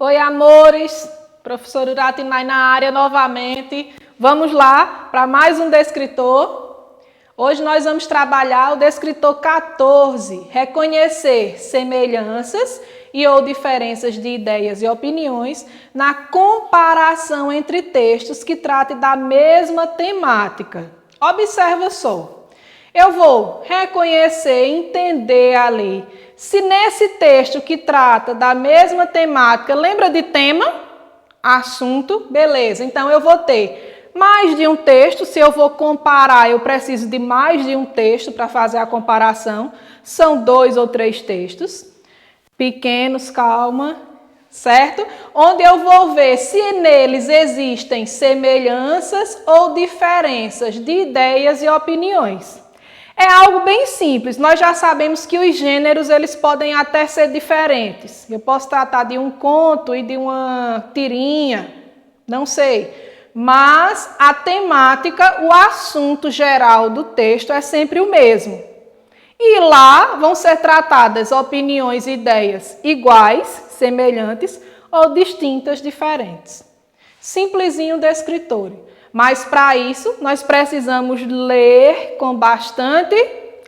Oi, amores! Professor Uratinai na área novamente. Vamos lá para mais um descritor. Hoje nós vamos trabalhar o descritor 14, reconhecer semelhanças e ou diferenças de ideias e opiniões na comparação entre textos que tratem da mesma temática. Observa só. Eu vou reconhecer, entender ali. Se nesse texto que trata da mesma temática, lembra de tema? Assunto, beleza. Então eu vou ter mais de um texto. Se eu vou comparar, eu preciso de mais de um texto para fazer a comparação. São 2 ou 3 textos. Pequenos, calma, certo? Onde eu vou ver se neles existem semelhanças ou diferenças de ideias e opiniões. É algo bem simples, nós já sabemos que os gêneros eles podem até ser diferentes. Eu posso tratar de um conto e de uma tirinha, não sei. Mas a temática, o assunto geral do texto é sempre o mesmo. E lá vão ser tratadas opiniões e ideias iguais, semelhantes ou distintas, diferentes. Simplesinho descritório. Mas para isso, nós precisamos ler com bastante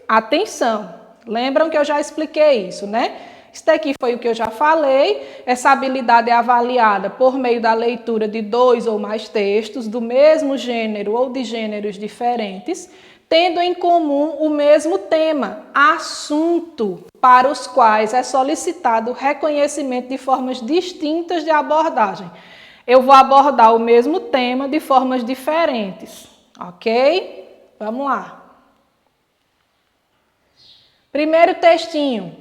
atenção. Lembram que eu já expliquei isso, né? Isso daqui foi o que eu já falei. Essa habilidade é avaliada por meio da leitura de 2 ou mais textos do mesmo gênero ou de gêneros diferentes, tendo em comum o mesmo tema, assunto, para os quais é solicitado o reconhecimento de formas distintas de abordagem. Eu vou abordar o mesmo tema de formas diferentes, ok? Vamos lá. Primeiro textinho.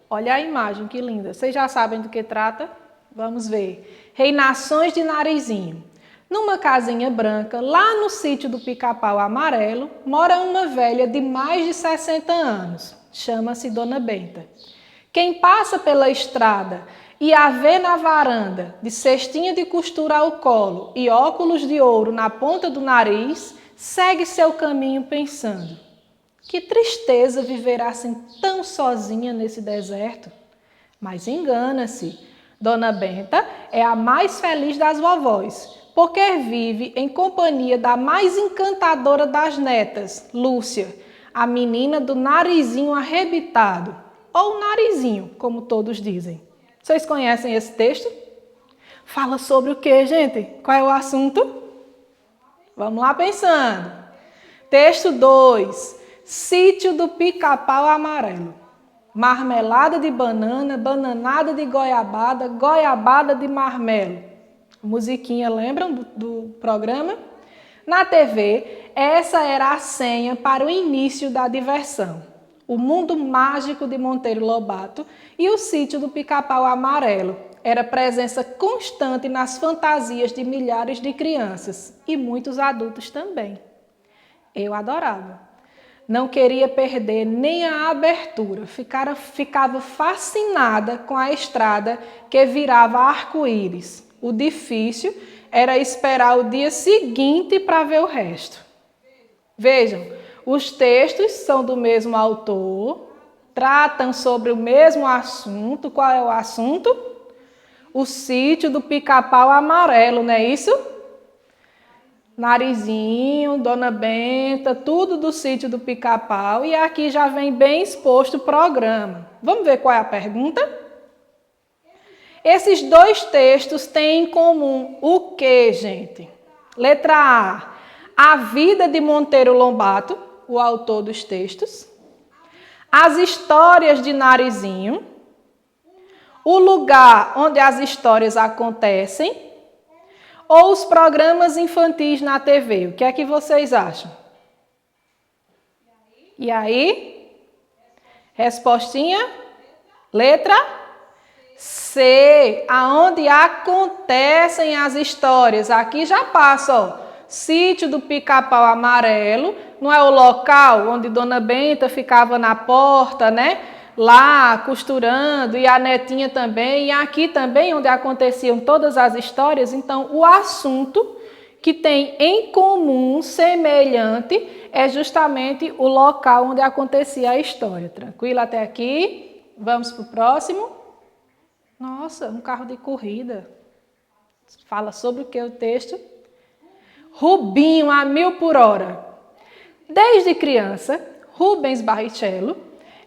Olha a imagem, que linda. Vocês já sabem do que trata? Vamos ver. Reinações de Narizinho. Numa casinha branca, lá no sítio do Pica-Pau Amarelo, mora uma velha de mais de 60 anos. Chama-se Dona Benta. Quem passa pela estrada e a vê na varanda, de cestinha de costura ao colo e óculos de ouro na ponta do nariz, segue seu caminho pensando: que tristeza viver assim tão sozinha nesse deserto. Mas engana-se, Dona Benta é a mais feliz das vovós, porque vive em companhia da mais encantadora das netas, Lúcia, a menina do narizinho arrebitado, ou narizinho, como todos dizem. Vocês conhecem esse texto? Fala sobre o que, gente? Qual é o assunto? Vamos lá pensando. Texto 2. Sítio do Pica-Pau Amarelo. Marmelada de banana, bananada de goiabada, goiabada de marmelo. Musiquinha, lembram do programa? Na TV, essa era a senha para o início da diversão. O Mundo Mágico de Monteiro Lobato e o Sítio do Pica-Pau Amarelo. Era presença constante nas fantasias de milhares de crianças e muitos adultos também. Eu adorava. Não queria perder nem a abertura. Ficava fascinada com a estrada que virava arco-íris. O difícil era esperar o dia seguinte para ver o resto. Vejam, os textos são do mesmo autor, tratam sobre o mesmo assunto. Qual é o assunto? O Sítio do Pica-Pau Amarelo, não é isso? Narizinho, Dona Benta, tudo do Sítio do Pica-Pau. E aqui já vem bem exposto o programa. Vamos ver qual é a pergunta? Esses 2 textos têm em comum o que, gente? Letra A. A vida de Monteiro Lobato, o autor dos textos. As histórias de Narizinho. O lugar onde as histórias acontecem. Ou os programas infantis na TV. O que é que vocês acham? E aí? Respostinha? Letra C. Aonde acontecem as histórias. Aqui já passa, ó. Sítio do Pica-Pau Amarelo. Não é o local onde Dona Benta ficava na porta, né? Lá costurando, e a netinha também, e aqui também onde aconteciam todas as histórias. Então o assunto que tem em comum, semelhante, é justamente o local onde acontecia a história. Tranquilo até aqui? Vamos para o próximo? Nossa, um carro de corrida. Fala sobre o que o texto? Rubinho a 1000 por hora. Desde criança, Rubens Barrichello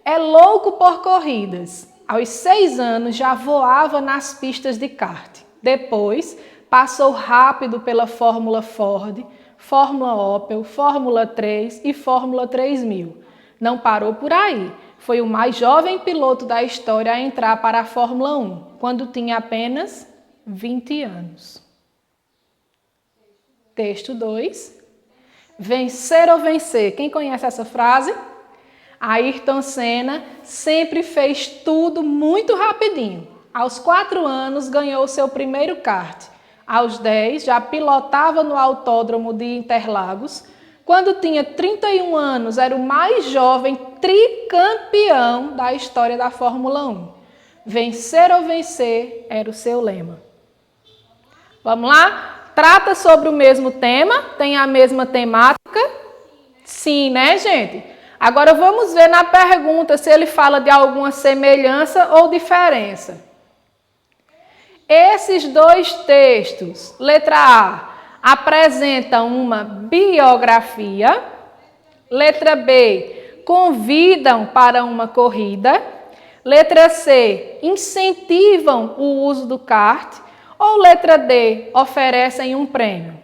é louco por corridas. Aos 6 anos já voava nas pistas de kart. Depois, passou rápido pela Fórmula Ford, Fórmula Opel, Fórmula 3 e Fórmula 3000. Não parou por aí. Foi o mais jovem piloto da história a entrar para a Fórmula 1, quando tinha apenas 20 anos. Texto 2. Vencer ou vencer. Quem conhece essa frase? Ayrton Senna sempre fez tudo muito rapidinho. Aos 4 anos ganhou seu primeiro kart. Aos 10 já pilotava no autódromo de Interlagos. Quando tinha 31 anos era o mais jovem tricampeão da história da Fórmula 1. Vencer ou vencer era o seu lema. Vamos lá? Trata sobre o mesmo tema? Tem a mesma temática? Sim, né, gente? Agora vamos ver na pergunta se ele fala de alguma semelhança ou diferença. Esses dois textos, letra A, apresentam uma biografia. Letra B, convidam para uma corrida. Letra C, incentivam o uso do kart. Ou letra D, oferecem um prêmio?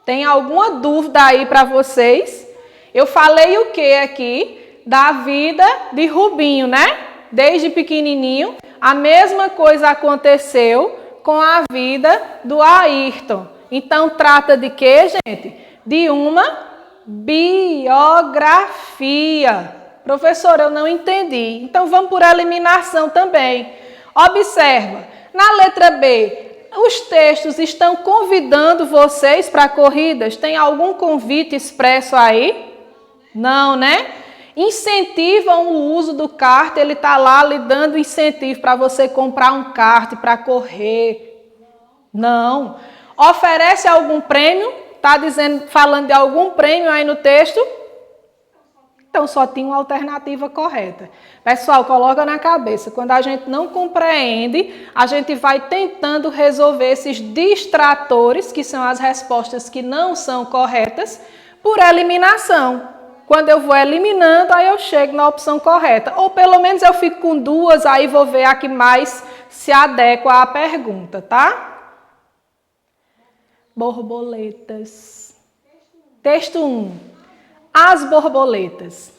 Tem alguma dúvida aí para vocês? Eu falei o que aqui? Da vida de Rubinho, né? Desde pequenininho. A mesma coisa aconteceu com a vida do Ayrton. Então, trata de quê, gente? De uma biografia. Professor, eu não entendi. Então, vamos por eliminação também. Observa. Na letra B, os textos estão convidando vocês para corridas? Tem algum convite expresso aí? Não, né? Incentivam o uso do kart, ele está lá lhe dando incentivo para você comprar um kart para correr. Não. Oferece algum prêmio? Está falando de algum prêmio aí no texto? Então, só tinha uma alternativa correta. Pessoal, coloca na cabeça, quando a gente não compreende, a gente vai tentando resolver esses distratores, que são as respostas que não são corretas, por eliminação. Quando eu vou eliminando, aí eu chego na opção correta. Ou pelo menos eu fico com duas, aí vou ver a que mais se adequa à pergunta, tá? Borboletas. Texto 1. As borboletas,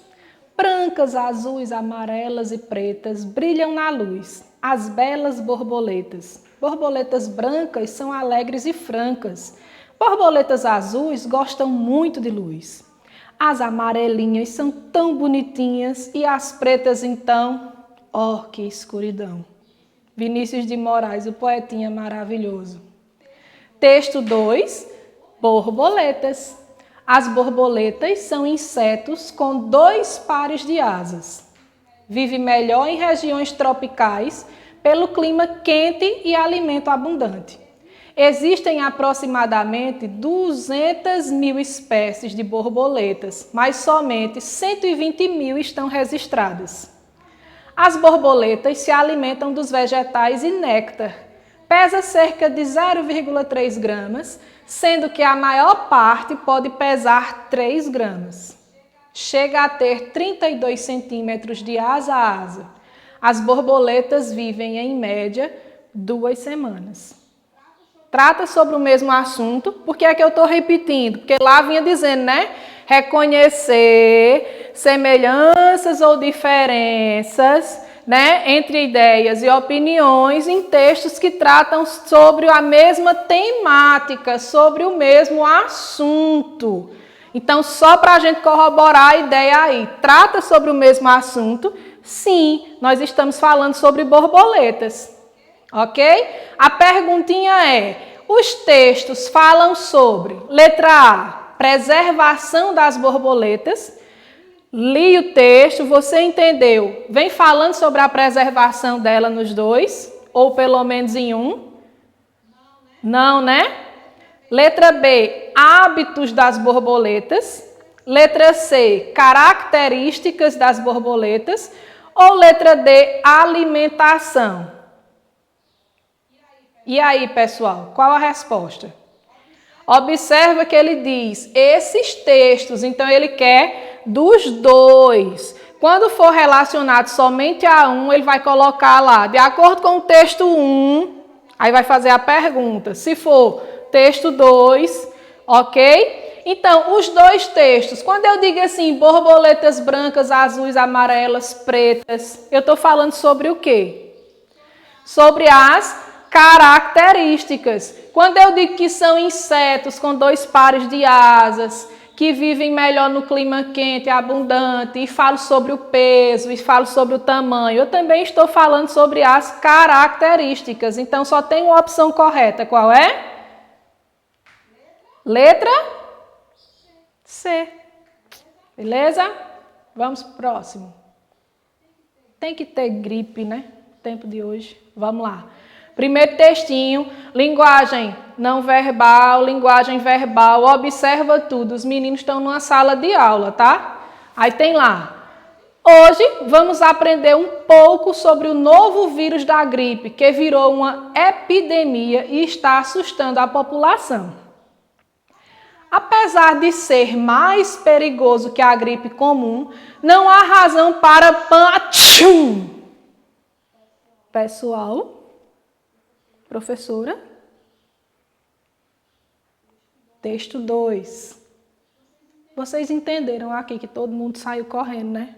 brancas, azuis, amarelas e pretas, brilham na luz. As belas borboletas. Borboletas brancas são alegres e francas. Borboletas azuis gostam muito de luz. As amarelinhas são tão bonitinhas e as pretas então, oh, que escuridão. Vinícius de Moraes, o poetinha maravilhoso. Texto 2, borboletas. As borboletas são insetos com 2 pares de asas. Vive melhor em regiões tropicais pelo clima quente e alimento abundante. Existem aproximadamente 200.000 espécies de borboletas, mas somente 120.000 estão registradas. As borboletas se alimentam dos vegetais e néctar. Pesa cerca de 0,3 gramas, sendo que a maior parte pode pesar 3 gramas. Chega a ter 32 centímetros de asa a asa. As borboletas vivem, em média, 2 semanas. Trata sobre o mesmo assunto. Por que é que eu estou repetindo? Porque lá vinha dizendo, né? Reconhecer semelhanças ou diferenças, né, entre ideias e opiniões em textos que tratam sobre a mesma temática, sobre o mesmo assunto. Então, só para a gente corroborar a ideia aí, trata sobre o mesmo assunto? Sim, nós estamos falando sobre borboletas, ok? A perguntinha é, os textos falam sobre, letra A, preservação das borboletas. Li o texto, você entendeu? Vem falando sobre a preservação dela nos dois, ou pelo menos em um? Não, né? Letra B, hábitos das borboletas. Letra C, características das borboletas. Ou letra D, alimentação? E aí, pessoal, qual a resposta? Observa que ele diz esses textos, então ele quer dos dois. Quando for relacionado somente a um, ele vai colocar lá, de acordo com o texto 1, aí vai fazer a pergunta. Se for texto 2, ok? Então, os dois textos, quando eu digo assim, borboletas brancas, azuis, amarelas, pretas, eu estou falando sobre o quê? Sobre as características. Quando eu digo que são insetos com 2 pares de asas, que vivem melhor no clima quente e abundante, e falo sobre o peso, e falo sobre o tamanho, eu também estou falando sobre as características. Então, só tem uma opção correta. Qual é? Letra C. Beleza? Vamos para o próximo. Tem que ter gripe, né? Tempo de hoje. Vamos lá. Primeiro textinho, linguagem não verbal, linguagem verbal, observa tudo. Os meninos estão numa sala de aula, tá? Aí tem lá. Hoje vamos aprender um pouco sobre o novo vírus da gripe, que virou uma epidemia e está assustando a população. Apesar de ser mais perigoso que a gripe comum, não há razão para pachum. Pessoal, professora, texto 2. Vocês entenderam aqui que todo mundo saiu correndo, né?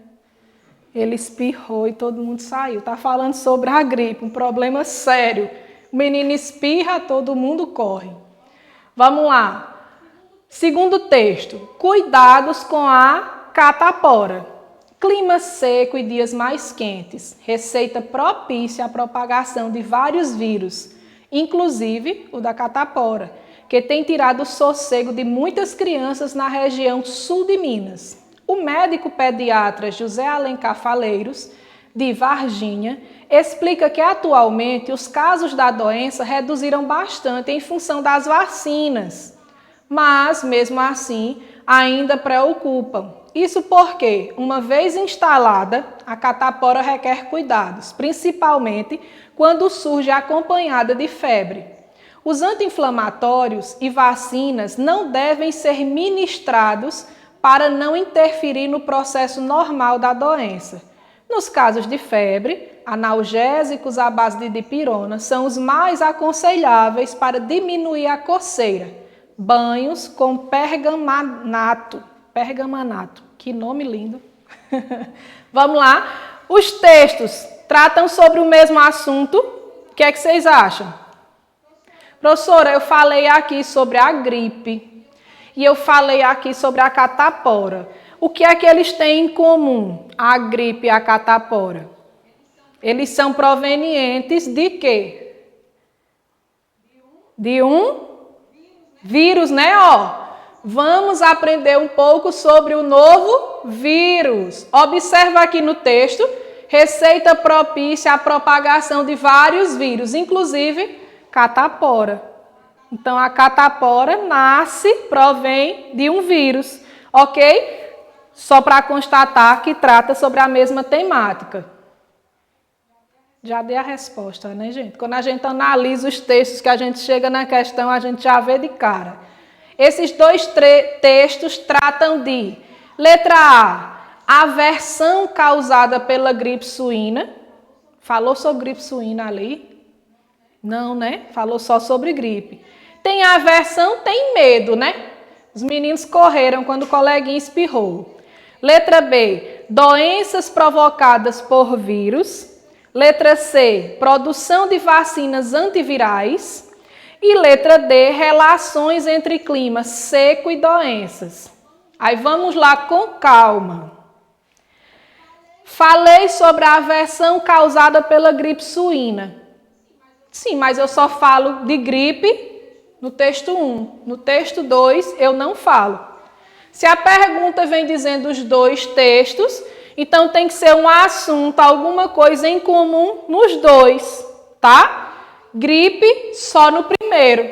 Ele espirrou e todo mundo saiu. Está falando sobre a gripe, um problema sério. O menino espirra, todo mundo corre. Vamos lá. Segundo texto, cuidados com a catapora. Clima seco e dias mais quentes. Receita propícia à propagação de vários vírus, inclusive o da catapora, que tem tirado o sossego de muitas crianças na região sul de Minas. O médico pediatra José Alencar Faleiros, de Varginha, explica que atualmente os casos da doença reduziram bastante em função das vacinas, mas, mesmo assim, ainda preocupam. Isso porque, uma vez instalada, a catapora requer cuidados, principalmente quando surge acompanhada de febre. Os anti-inflamatórios e vacinas não devem ser ministrados para não interferir no processo normal da doença. Nos casos de febre, analgésicos à base de dipirona são os mais aconselháveis para diminuir a coceira. Banhos com pergamanato. Que nome lindo. Vamos lá. Os textos tratam sobre o mesmo assunto. O que é que vocês acham? Professora, eu falei aqui sobre a gripe e eu falei aqui sobre a catapora. O que é que eles têm em comum, a gripe e a catapora? Eles são provenientes de quê? De um vírus, né? Vamos aprender um pouco sobre o novo vírus. Observa aqui no texto, receita propícia à propagação de vários vírus, inclusive catapora. Então, a catapora provém de um vírus, ok? Só para constatar que trata sobre a mesma temática. Já dei a resposta, né, gente? Quando a gente analisa os textos que a gente chega na questão, a gente já vê de cara. Esses dois textos tratam de, letra A, aversão causada pela gripe suína. Falou sobre gripe suína ali? Não, né? Falou só sobre gripe. Tem aversão, tem medo, né? Os meninos correram quando o coleguinha espirrou. Letra B, doenças provocadas por vírus. Letra C, produção de vacinas antivirais. E letra D, relações entre clima seco e doenças. Aí vamos lá com calma. Falei sobre a aversão causada pela gripe suína. Sim, mas eu só falo de gripe no texto 1. No texto 2 eu não falo. Se a pergunta vem dizendo os dois textos, então tem que ser um assunto, alguma coisa em comum nos dois, tá? Gripe só no primeiro.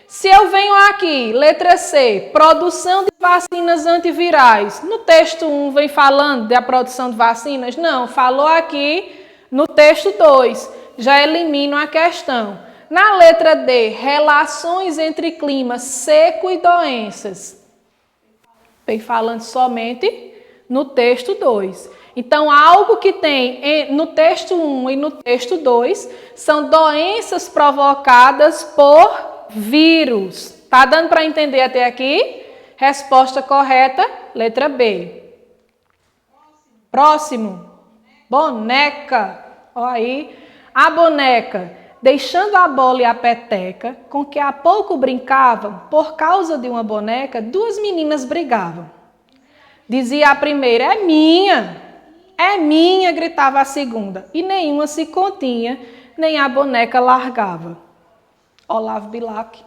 Se eu venho aqui, letra C, produção de vacinas antivirais, no texto 1 vem falando da produção de vacinas? Não, falou aqui no texto 2. Já elimino a questão. Na letra D, relações entre clima seco e doenças. Vem falando somente no texto 2. Então, algo que tem no texto 1 e no texto 2 são doenças provocadas por vírus. Tá dando para entender até aqui? Resposta correta, letra B. Próximo. Boneca. Olha aí. A boneca, deixando a bola e a peteca, com que há pouco brincavam, por causa de uma boneca, duas meninas brigavam. Dizia a primeira, é minha, gritava a segunda. E nenhuma se continha, nem a boneca largava. Olavo Bilac.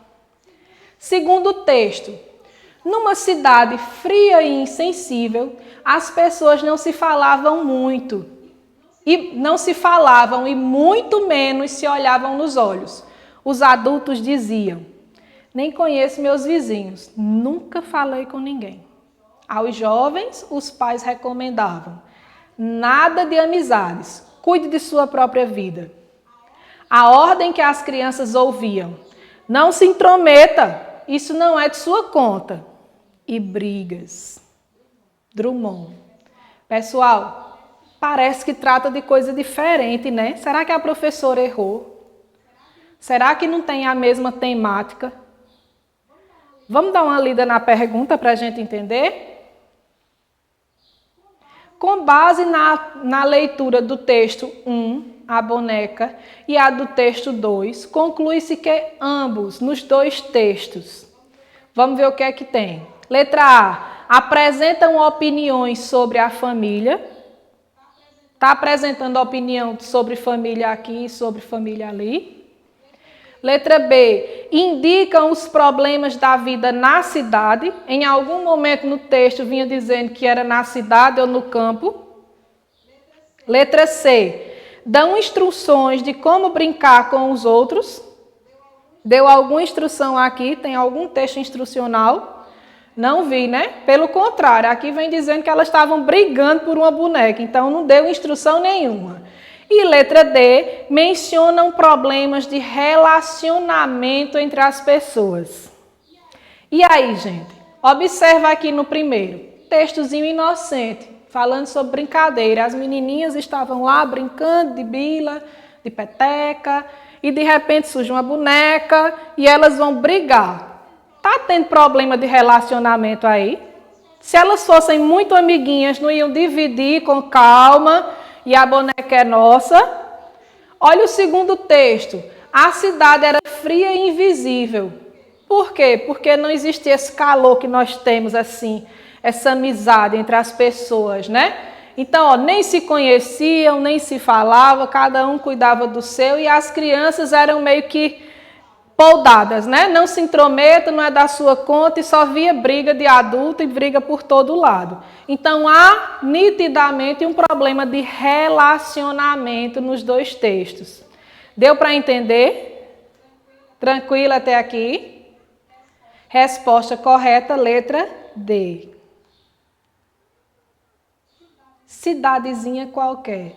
Segundo texto, numa cidade fria e insensível, as pessoas não se falavam muito. E muito menos se olhavam nos olhos. Os adultos diziam, nem conheço meus vizinhos, nunca falei com ninguém. Aos jovens, os pais recomendavam, nada de amizades, cuide de sua própria vida. A ordem que as crianças ouviam, não se intrometa, isso não é de sua conta. E brigas. Drummond. Pessoal, parece que trata de coisa diferente, né? Será que a professora errou? Será que não tem a mesma temática? Vamos dar uma lida na pergunta para a gente entender? Com base na leitura do texto 1, a boneca, e a do texto 2, conclui-se que ambos, nos dois textos, vamos ver o que é que tem. Letra A, apresentam opiniões sobre a família. Está apresentando opinião sobre família aqui e sobre família ali. Letra B, indicam os problemas da vida na cidade. Em algum momento no texto vinha dizendo que era na cidade ou no campo. Letra C, dão instruções de como brincar com os outros. Deu alguma instrução aqui? Tem algum texto instrucional? Não vi, né? Pelo contrário, aqui vem dizendo que elas estavam brigando por uma boneca, então não deu instrução nenhuma. E letra D, mencionam problemas de relacionamento entre as pessoas. E aí, gente? Observa aqui no primeiro, textozinho inocente, falando sobre brincadeira. As menininhas estavam lá brincando de bila, de peteca, e de repente surge uma boneca e elas vão brigar. Tá tendo problema de relacionamento aí? Se elas fossem muito amiguinhas, não iam dividir com calma e a boneca é nossa? Olha o segundo texto. A cidade era fria e invisível. Por quê? Porque não existia esse calor que nós temos assim, essa amizade entre as pessoas, né? Então, nem se conheciam, nem se falavam, cada um cuidava do seu e as crianças eram meio que poldadas, né? Não se intrometa, não é da sua conta e só via briga de adulto e briga por todo lado. Então, há nitidamente um problema de relacionamento nos dois textos. Deu para entender? Tranquilo até aqui? Resposta correta, letra D. Cidadezinha qualquer.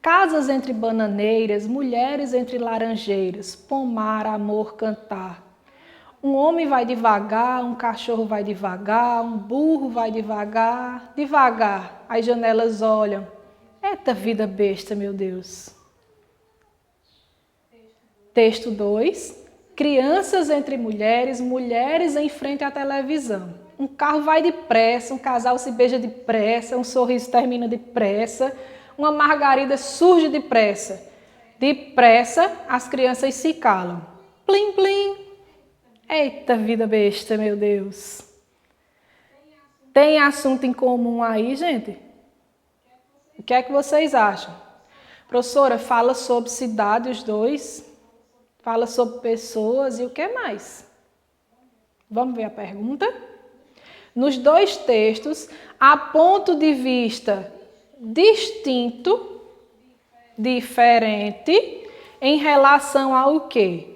Casas entre bananeiras, mulheres entre laranjeiras, pomar, amor, cantar. Um homem vai devagar, um cachorro vai devagar, um burro vai devagar, devagar. As janelas olham. Eita vida besta, meu Deus. Texto 2. Crianças entre mulheres, mulheres em frente à televisão. Um carro vai depressa, um casal se beija depressa, um sorriso termina depressa. Uma margarida surge depressa. Depressa, as crianças se calam. Plim, plim. Eita vida besta, meu Deus. Tem assunto em comum aí, gente? O que é que vocês acham? Professora, fala sobre cidade, os dois. Fala sobre pessoas e o que mais? Vamos ver a pergunta? Nos dois textos, há ponto de vista distinto, diferente, em relação ao quê?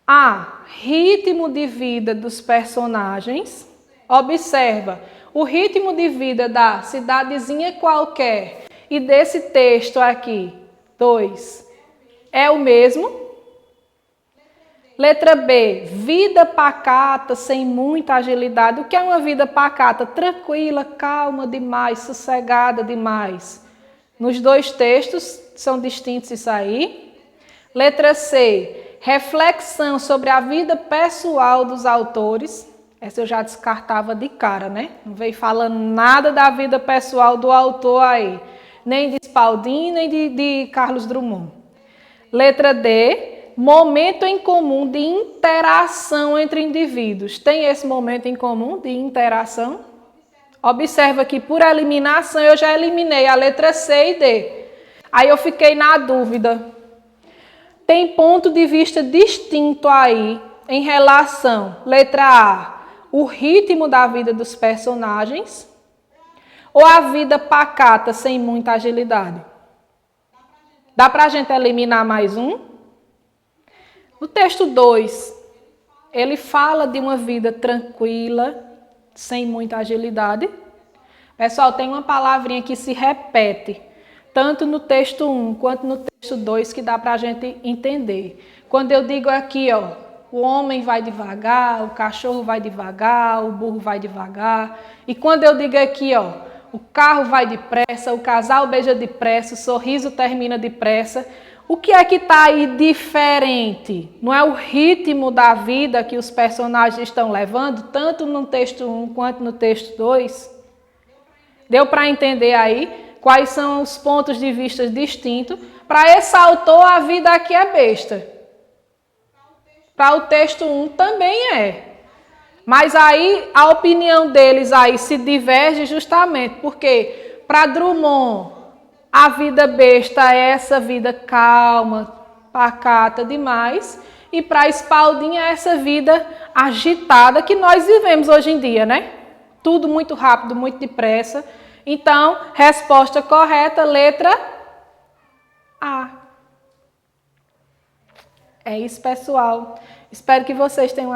A ritmo de vida dos personagens. Observa, o ritmo de vida da cidadezinha qualquer e desse texto aqui, 2, É o mesmo? Letra B, vida pacata, sem muita agilidade. O que é uma vida pacata? Tranquila, calma demais, sossegada demais. Nos dois textos são distintos isso aí. Letra C, reflexão sobre a vida pessoal dos autores. Essa eu já descartava de cara, né? Não veio falando nada da vida pessoal do autor aí. Nem de Spalding, nem de Carlos Drummond. Letra D, momento em comum de interação entre indivíduos. Tem esse momento em comum de interação? Observa que por eliminação eu já eliminei a letra C e D. Aí eu fiquei na dúvida. Tem ponto de vista distinto aí em relação, letra A, o ritmo da vida dos personagens ou a vida pacata sem muita agilidade? Dá para a gente eliminar mais um? No texto 2, ele fala de uma vida tranquila, sem muita agilidade. Pessoal, tem uma palavrinha que se repete, tanto no texto 1 quanto no texto 2, que dá para a gente entender. Quando eu digo aqui, ó, o homem vai devagar, o cachorro vai devagar, o burro vai devagar. E quando eu digo aqui, ó, o carro vai depressa, o casal beija depressa, o sorriso termina depressa. O que é que está aí diferente? Não é o ritmo da vida que os personagens estão levando, tanto no texto 1 quanto no texto 2? Deu para entender aí quais são os pontos de vista distintos? Para esse autor, a vida aqui é besta. Para o texto 1 também é. Mas aí a opinião deles aí se diverge justamente porque para Drummond a vida besta é essa vida calma, pacata demais, e para Spalding é essa vida agitada que nós vivemos hoje em dia, né? Tudo muito rápido, muito depressa. Então, resposta correta, letra A. É isso, pessoal. Espero que vocês tenham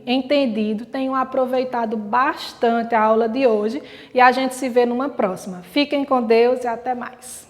entendido, tenham aproveitado bastante a aula de hoje e a gente se vê numa próxima. Fiquem com Deus e até mais.